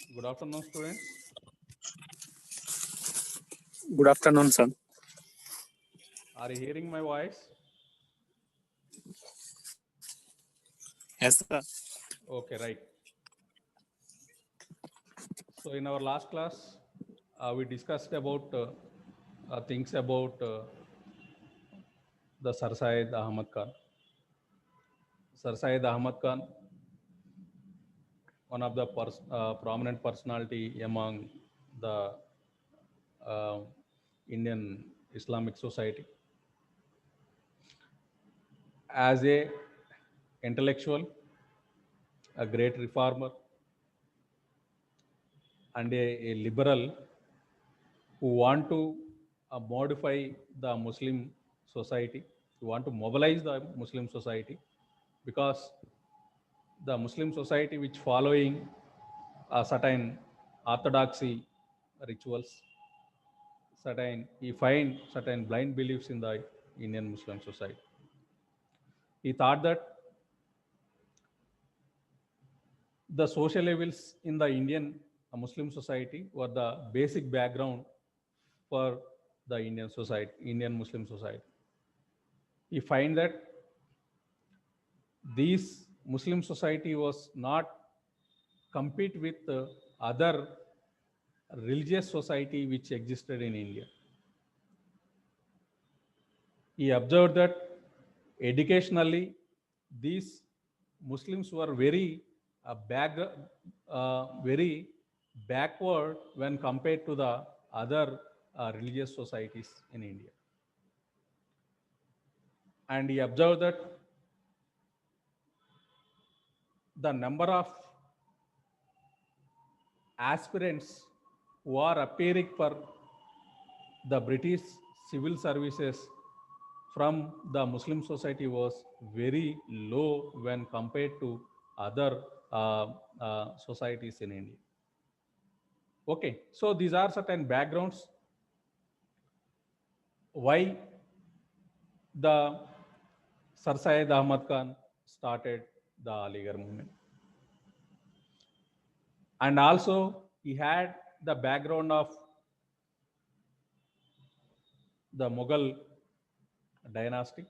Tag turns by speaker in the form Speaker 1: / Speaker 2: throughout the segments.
Speaker 1: Good afternoon, students.
Speaker 2: Good afternoon, sir.
Speaker 1: Are you hearing my voice?
Speaker 2: Yes, sir.
Speaker 1: Okay, right. So, in our last class, we discussed about things about the Sir Syed Ahmad Khan. Sir Syed Ahmad Khan, one of the prominent personality among the uh, Indian Islamic society, as a intellectual, a great reformer, and a liberal who want to modify the Muslim society, who want to mobilize the Muslim society, because the Muslim society which following a certain orthodoxy rituals, certain he find certain blind beliefs in the Indian Muslim society. He thought that the social levels in the Indian Muslim society were the basic background for the Indian society, Indian Muslim society. He find that this Muslim society was not compete with other religious society which existed in India. He observed that educationally these Muslims were very backward when compared to the other religious societies in India. And he observed that the number of aspirants who are appearing for the British civil services from the Muslim society was very low when compared to other societies in India. Okay, so these are certain backgrounds why the Sir Syed Ahmad Khan started the ALIGARH movement. And also he had the background of the Mughal dynasty.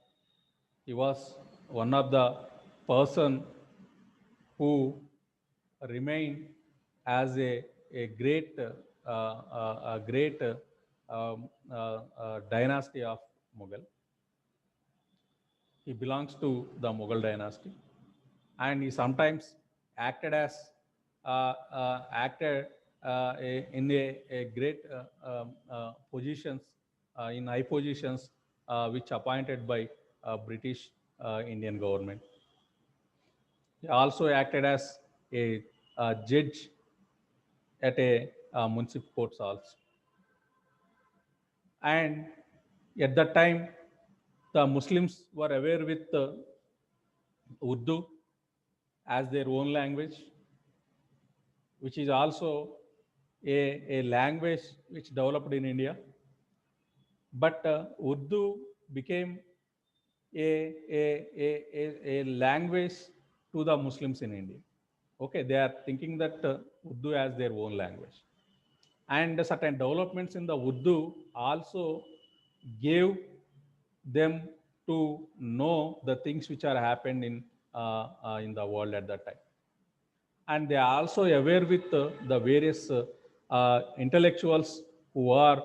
Speaker 1: He was one of the person who remained as a great dynasty of Mughal. He belongs to the Mughal dynasty, and he sometimes acted as acted in a great positions in high positions which appointed by British Indian government. He also acted as a judge at a municipal courts also. And at that time, the Muslims were aware with Urdu as their own language, which is also a language which developed in India. But Urdu became a language to the Muslims in India. Okay, they are thinking that Urdu as their own language. And certain developments in the Urdu also gave them to know the things which are happened in the world at that time. And they are also aware with the various intellectuals who are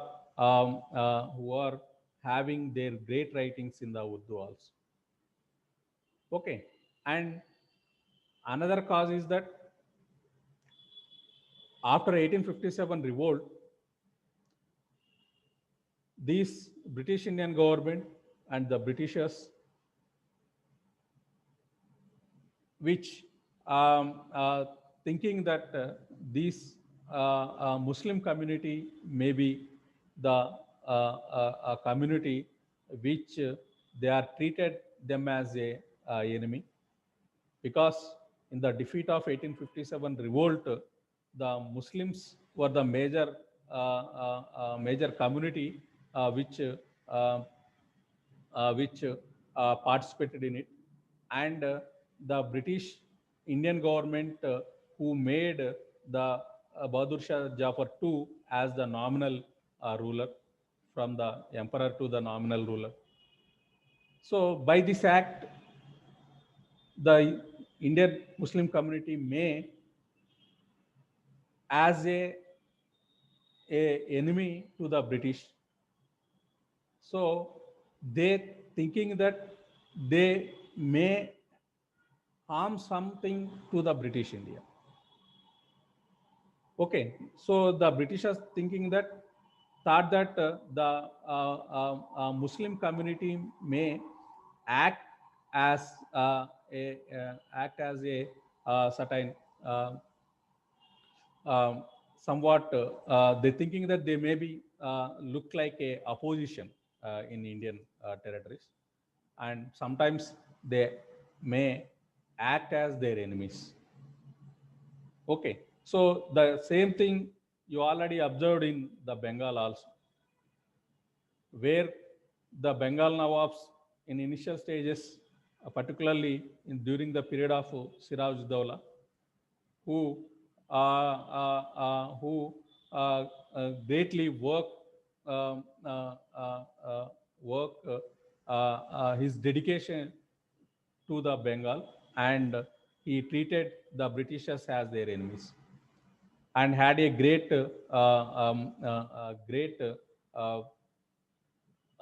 Speaker 1: having their great writings in the Urdu also. Okay, and another cause is that after 1857 revolt, these British Indian government and the Britishers, which thinking that this Muslim community may be the community which they are treated them as a enemy, because in the defeat of 1857 revolt, the Muslims were the major community which participated in it, and the British Indian government who made the Bahadur Shah Jafar II as the nominal ruler, from the emperor to the nominal ruler. So by this act, the Indian Muslim community may, as a enemy to the British, so they thinking that they may harm something to the British India. Okay, so the Britishers thinking that, thought that the Muslim community may act as a certain uh, um, somewhat they thinking that they may be look like a opposition in Indian territories, and sometimes they may act as their enemies. Okay, so the same thing you already observed in the Bengal also, where the Bengal Nawabs in initial stages, particularly during the period of Siraj Dowla, who who greatly um, uh, uh, uh, work his dedication to the Bengal, and he treated the Britishers as their enemies, and had a great war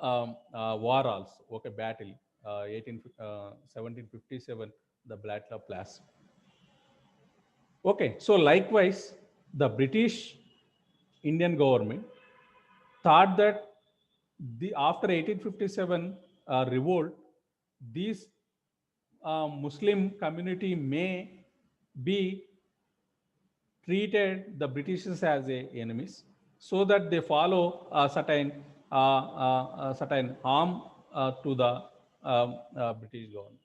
Speaker 1: also, okay, battle, 1757, the Battle of Plassey. Okay, so likewise, the British Indian government thought that after 1857 revolt, these Muslim community may be treated the Britishers as enemies, so that they follow a certain harm to the British government.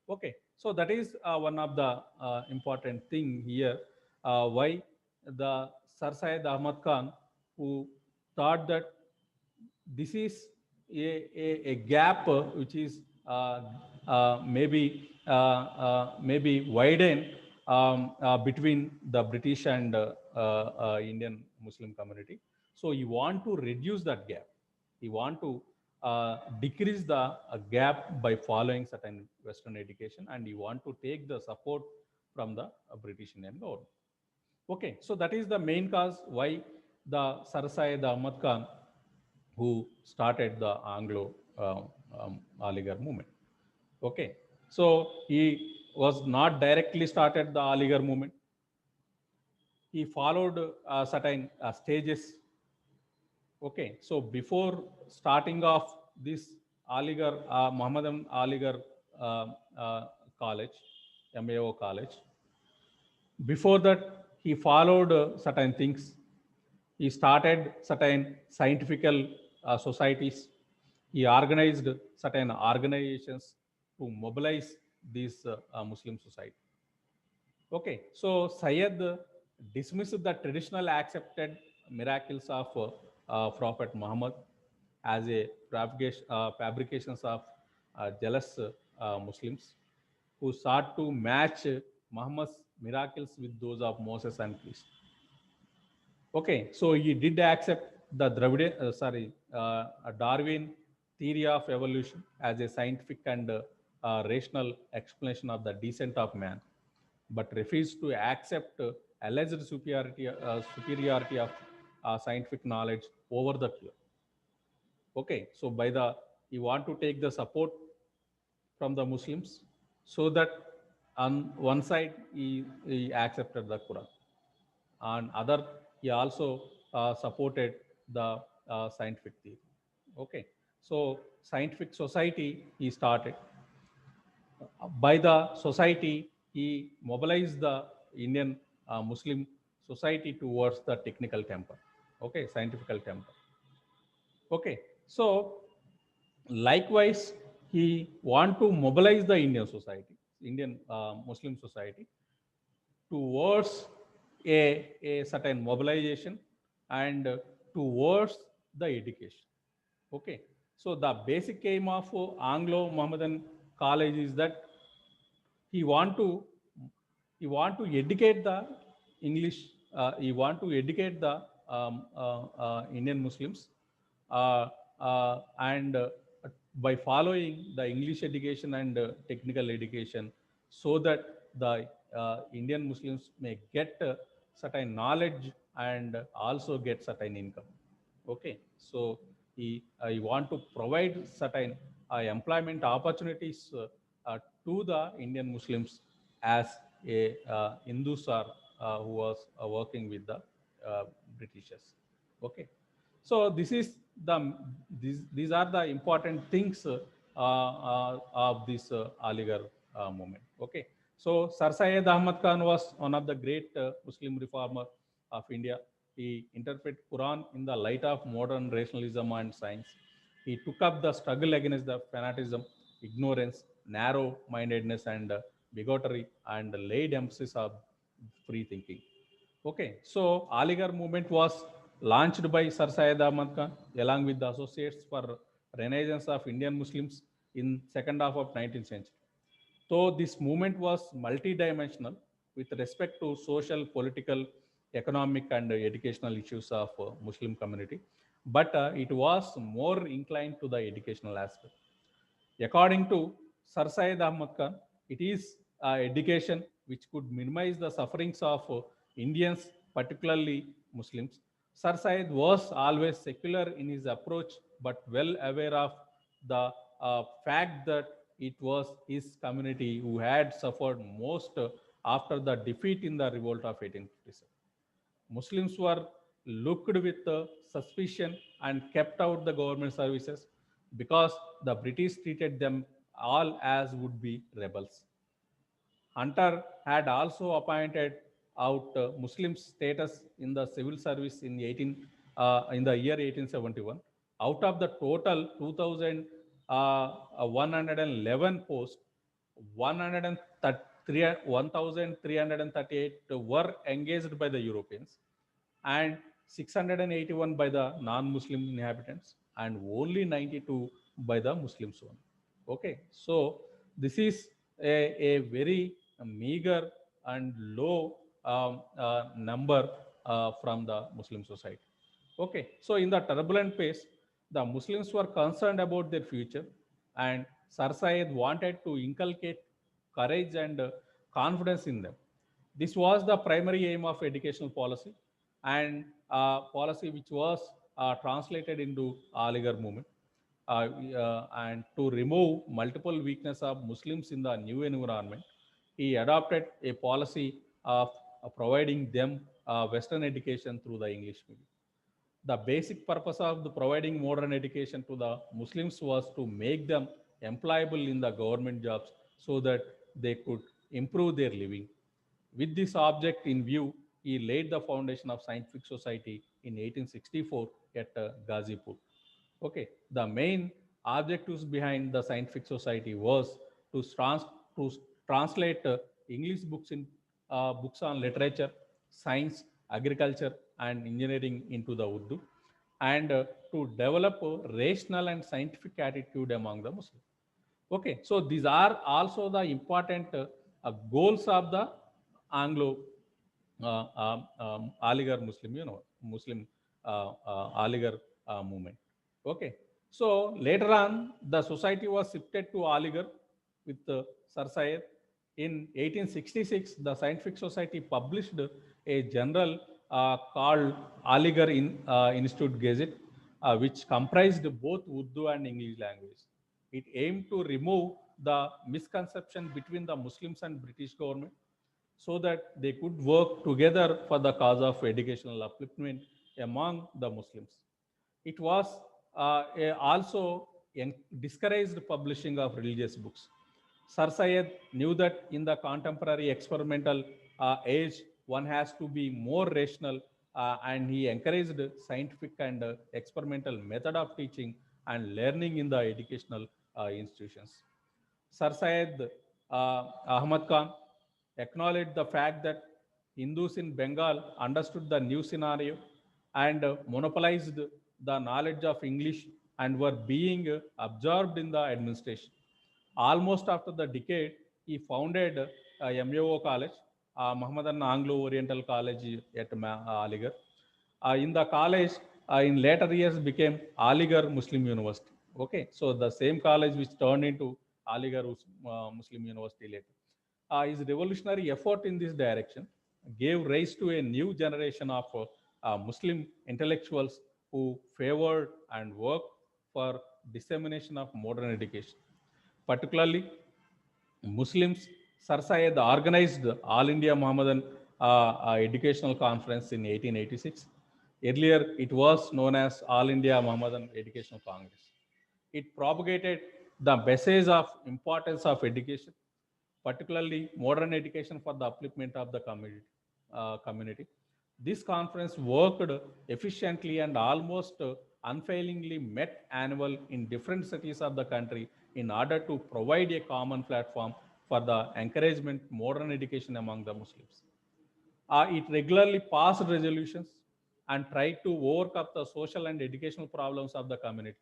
Speaker 1: Okay, so that is one of the important thing here. Why the Sir Syed Ahmad Khan, who thought that this is a gap which is maybe widen between the British and Indian Muslim community. So you want to reduce that gap. You want to decrease the gap by following certain Western education, and you want to take the support from the British Indian government. Okay, so that is the main cause why the Sir Syed Ahmad Khan, who started the Anglo ALIGARH movement. Okay, so he was not directly started the ALIGARH movement. He followed certain stages. Okay, so before starting off this ALIGARH, Muhammadan ALIGARH uh, uh, college, MAO college, before that he followed certain things. He started certain scientific societies. He organized certain organizations to mobilize this Muslim society. Okay, so Syed dismissed the traditional accepted miracles of Prophet Muhammad as a fabrications of jealous Muslims who sought to match Muhammad's miracles with those of Moses and Christ. Okay, so he did accept the Darwin theory of evolution as a scientific and rational explanation of the descent of man, but refused to accept alleged superiority of scientific knowledge over the cure. Okay, so by the he want to take the support from the Muslims, so that on one side he accepted the Quran, and other he also supported the scientific theory. Okay, so scientific society he started. By the society he mobilized the Indian Muslim society towards the technical temper. Okay, scientific temper. Okay, so likewise he want to mobilize the Indian society, Indian Muslim society, towards a certain mobilization, and towards the education. Okay, so the basic aim of Anglo Mohammedan college is that he want to he want to educate the English he want to educate the Indian Muslims, uh, and by following the English education and technical education, so that the Indian Muslims may get certain knowledge and also get certain income. Okay, so he want to provide certain employment opportunities to the Indian Muslims as a Hindus are who was working with the uh, Britishers. Okay, so this is these are the important things of this Aligarh movement. Okay, so Sir Syed Ahmad Khan was one of the great Muslim reformer of India. He interpreted Quran in the light of modern rationalism and science. He took up the struggle against the fanatism, ignorance, narrow-mindedness, and bigotry, and laid emphasis on free thinking. Okay, so Aligarh movement was launched by Sir Syed Ahmad Khan along with the associates for Renaissance of Indian Muslims in second half of 19th century. So this movement was multidimensional with respect to social, political, economic, and educational issues of Muslim community, but it was more inclined to the educational aspect. According to Sir Syed Ahmad Khan, it is education which could minimize the sufferings of Indians, particularly Muslims. Sir Syed was always secular in his approach, but well aware of the fact that it was his community who had suffered most after the defeat in the revolt of 1857. Muslims were looked with suspicion and kept out the government services because the British treated them all as would be rebels. Hunter had also appointed out Muslim status in the civil service in the year 1871. Out of the total 2,111 posts, 1,338 were engaged by the Europeans and 681 by the non-Muslim inhabitants and only 92 by the Muslims one. Okay, so this is a very meager and low number from the Muslim society. Okay, so in the turbulent phase, the Muslims were concerned about their future, and Sir Syed wanted to inculcate courage and confidence in them. This was the primary aim of educational policy, and policy which was translated into Aligarh movement, and to remove multiple weakness of Muslims in the new environment, he adopted a policy of providing them Western education through the English medium. The basic purpose of the providing modern education to the Muslims was to make them employable in the government jobs so that they could improve their living. With this object in view, he laid the foundation of Scientific Society in 1864 at Ghazipur. Okay, the main objectives behind the Scientific Society was to, to translate English books on literature, science, agriculture, and engineering into the Urdu, and to develop a rational and scientific attitude among the Muslims. Okay, so these are also the important goals of the Anglo Aligarh Muslim, Muslim Aligarh movement. Okay, so later on, the society was shifted to Aligarh with Sir Syed. In 1866, the Scientific Society published a journal called Aligarh Institute Gazette, which comprised both Urdu and English language. It aimed to remove the misconception between the Muslims and British government so that they could work together for the cause of educational upliftment among the Muslims. It was also discouraged publishing of religious books. Sir Syed knew that in the contemporary experimental age, one has to be more rational, and he encouraged scientific and experimental method of teaching and learning in the educational institutions. Sir Syed Ahmad Khan acknowledged the fact that Hindus in Bengal understood the new scenario and monopolized the knowledge of English and were being absorbed in the administration. Almost after the decade, he founded MAO College, Mohammedan Anglo Oriental College at Aligarh. In the college, in later years became ALIGARH Muslim University. Okay, so the same college which turned into ALIGARH Muslim University later. His revolutionary effort in this direction gave rise to a new generation of Muslim intellectuals who favored and worked for dissemination of modern education. Particularly, Muslims, Sir Syed organized All India Mohammedan Educational Conference in 1886. Earlier, it was known as All India Mohammedan Educational Congress. It propagated the message of importance of education, particularly modern education for the upliftment of the community. This conference worked efficiently and almost unfailingly met annual in different cities of the country in order to provide a common platform for the encouragement modern education among the Muslims. It regularly passed resolutions and tried to overcome the social and educational problems of the community.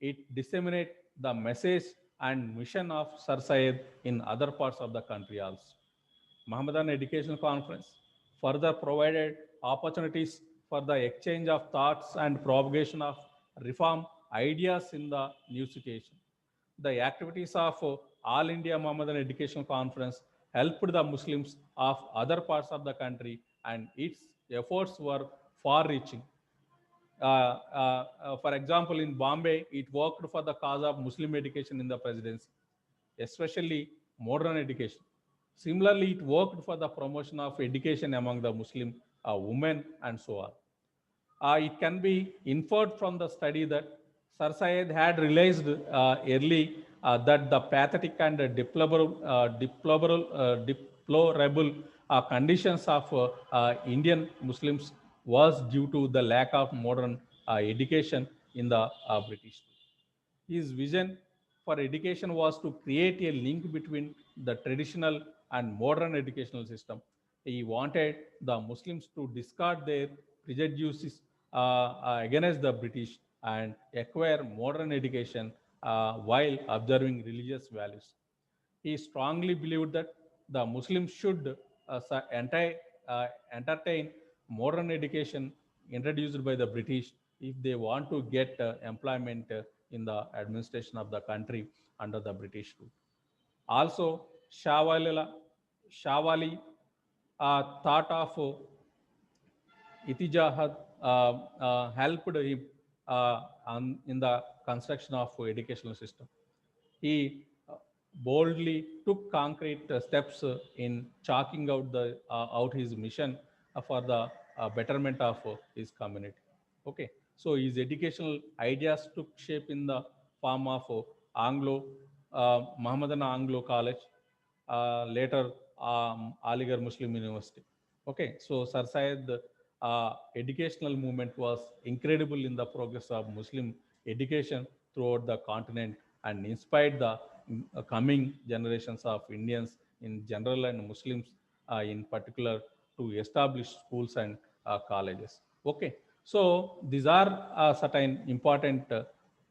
Speaker 1: It disseminated the message and mission of Sir Syed in other parts of the country also. Mohammedan Education Conference further provided opportunities for the exchange of thoughts and propagation of reform ideas in the new situation. The activities of All India Mohammedan Education Conference helped the Muslims of other parts of the country, and its efforts were far reaching. For example, in Bombay, it worked for the cause of Muslim education in the presidency, especially modern education. Similarly, it worked for the promotion of education among the Muslim women and so on. It can be inferred from the study that Sir Syed had realized early that the pathetic and deplorable conditions of Indian Muslims was due to the lack of modern education in the British. His vision for education was to create a link between the traditional and modern educational system. He wanted the Muslims to discard their prejudices against the British and acquire modern education while observing religious values. He strongly believed that the Muslims should entertain modern education introduced by the British if they want to get employment in the administration of the country under the British rule. Also, Shawali thought of Itijahad helped him in the construction of educational system. He boldly took concrete steps in chalking out his mission for the betterment of his community. Okay, so his educational ideas took shape in the form of Anglo Mohammedan Anglo College, later Aligarh Muslim University. Okay, so Sir Syed educational movement was incredible in the progress of Muslim education throughout the continent and inspired the coming generations of Indians in general and Muslims in particular to establish schools and colleges. Okay, so these are certain important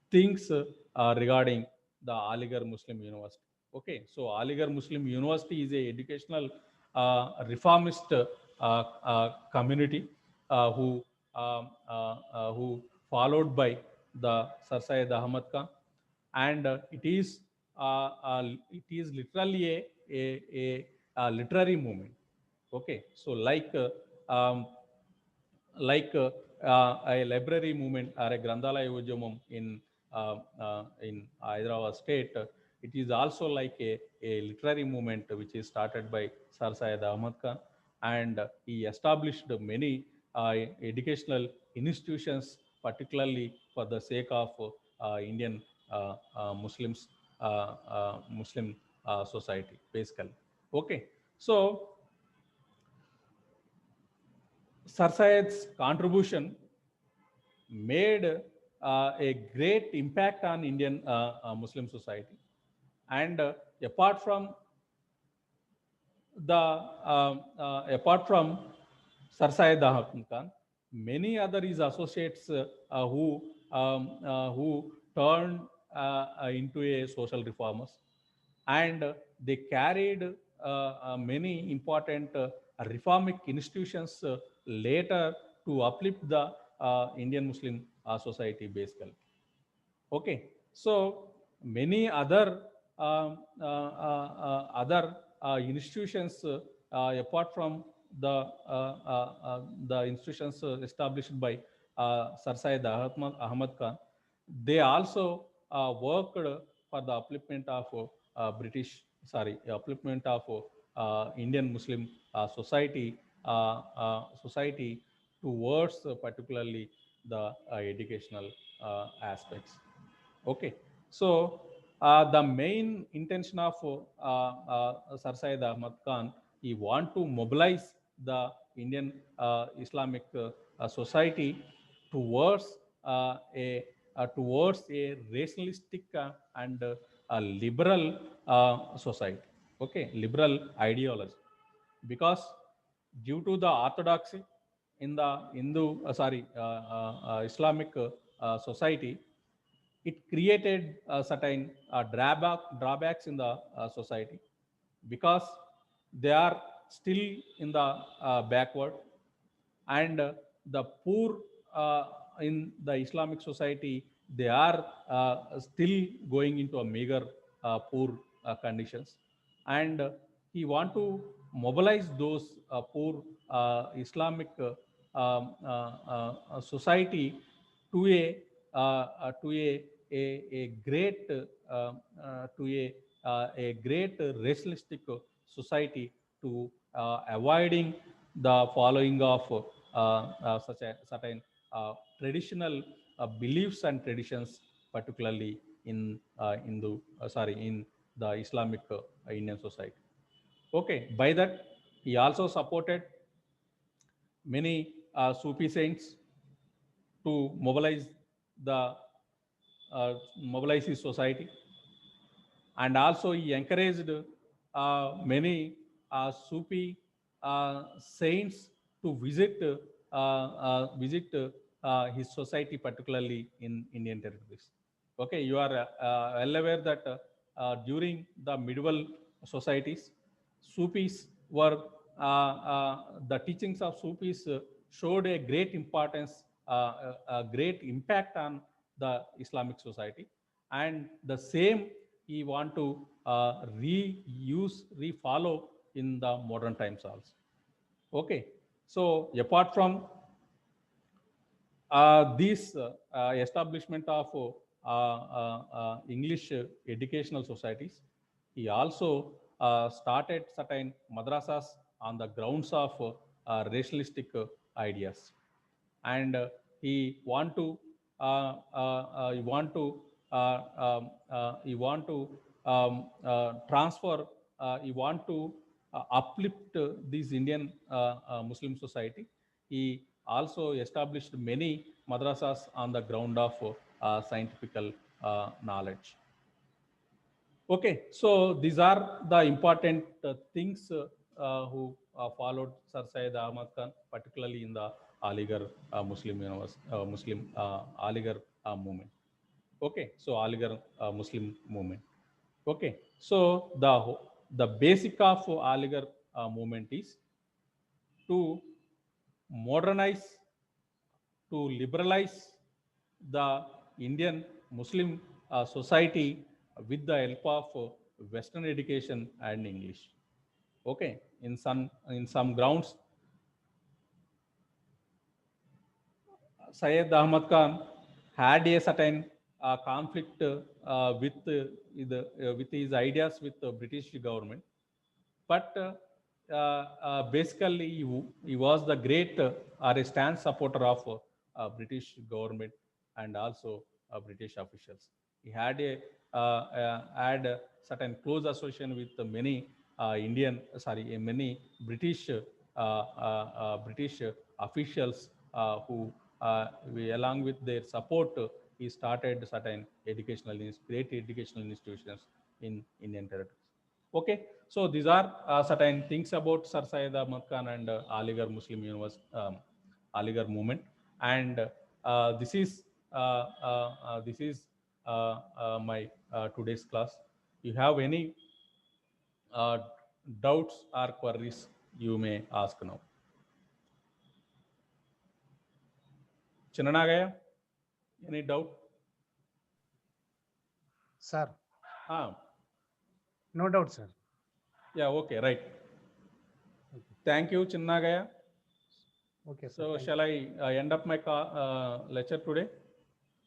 Speaker 1: things regarding the Aligarh Muslim University. Okay, so Aligarh Muslim University is a educational reformist community who followed by the Sir Syed Ahmad Khan, and it is literally a literary movement. Okay, so a library movement or a Grandalaya Ujjamam in Hyderabad state, it is also like a literary movement which is started by Sir Syed Ahmad Khan, and he established many educational institutions, particularly for the sake of Indian Muslims, Muslim society, basically. Okay, so Sir Syed's contribution made a great impact on Indian Muslim society. And apart from Sir Syed Ahmad Khan, many other his associates who turned into a social reformers, and they carried many important reformic institutions later to uplift the Indian Muslim society basically. Okay, so many other institutions apart from the institutions established by Sir Syed Ahmad Khan, they also worked for the upliftment of upliftment of Indian Muslim society towards particularly the educational aspects. Okay, so the main intention of Sir Syed Ahmad Khan, he want to mobilize the Indian Islamic society towards a rationalistic and a liberal society. Okay, liberal ideology, because due to the orthodoxy in the Islamic society, it created certain drawbacks in the society, because they are still in the backward, and the poor in the Islamic society, they are still going into a meager poor conditions, and he want to mobilize those poor Islamic society to a great a great rationalistic society, to avoiding the following of such a certain traditional beliefs and traditions, particularly in in the Islamic Indian society. Okay, by that he also supported many Sufi saints to the mobilize his society, and also he encouraged many Sufi saints to visit his society, particularly in Indian territories. Okay, you are well aware that during the medieval societies, Sufis were the teachings of Sufis showed a great importance, a great impact on the Islamic society, and the same he want to refollow in the modern times also. Okay, so apart from this establishment of English educational societies, he also started certain madrasas on the grounds of rationalistic ideas, and he want to he want to transfer he want to uplift this Indian Muslim society. He also established many madrasas on the ground of scientific knowledge. Okay, so these are the important things who followed Sir Syed Ahmad Khan, particularly in the ALIGARH ALIGARH movement. Okay, so ALIGARH Muslim movement. Okay, so the basic of ALIGARH movement is to modernize, to liberalize the Indian Muslim society with the help of Western education and English. Okay, in some grounds, Syed Ahmad Khan had a certain conflict with his ideas with the British government, but basically he was the great or a stand supporter of British government and also British officials. He had a certain close association with many many British British officials who along with their support, he started certain great educational institutions in Indian territories. Okay, so these are certain things about Sir Syed Ahmad Khan and Aligarh Muslim University, Aligarh movement, and this is my today's class. You have any doubts or queries you may ask now. Chinnanagaya, any doubt?
Speaker 3: Sir,
Speaker 1: Ah,
Speaker 3: no doubt, sir.
Speaker 1: yeah, okay, right.
Speaker 3: Okay.
Speaker 1: Thank you, Chinnagaya.
Speaker 3: Okay, sir.
Speaker 1: So
Speaker 3: Thank
Speaker 1: shall I end up my lecture today,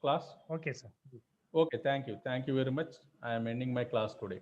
Speaker 1: class?
Speaker 3: you. Okay, sir.
Speaker 1: Okay, thank you. Thank you very much. I am ending my class today.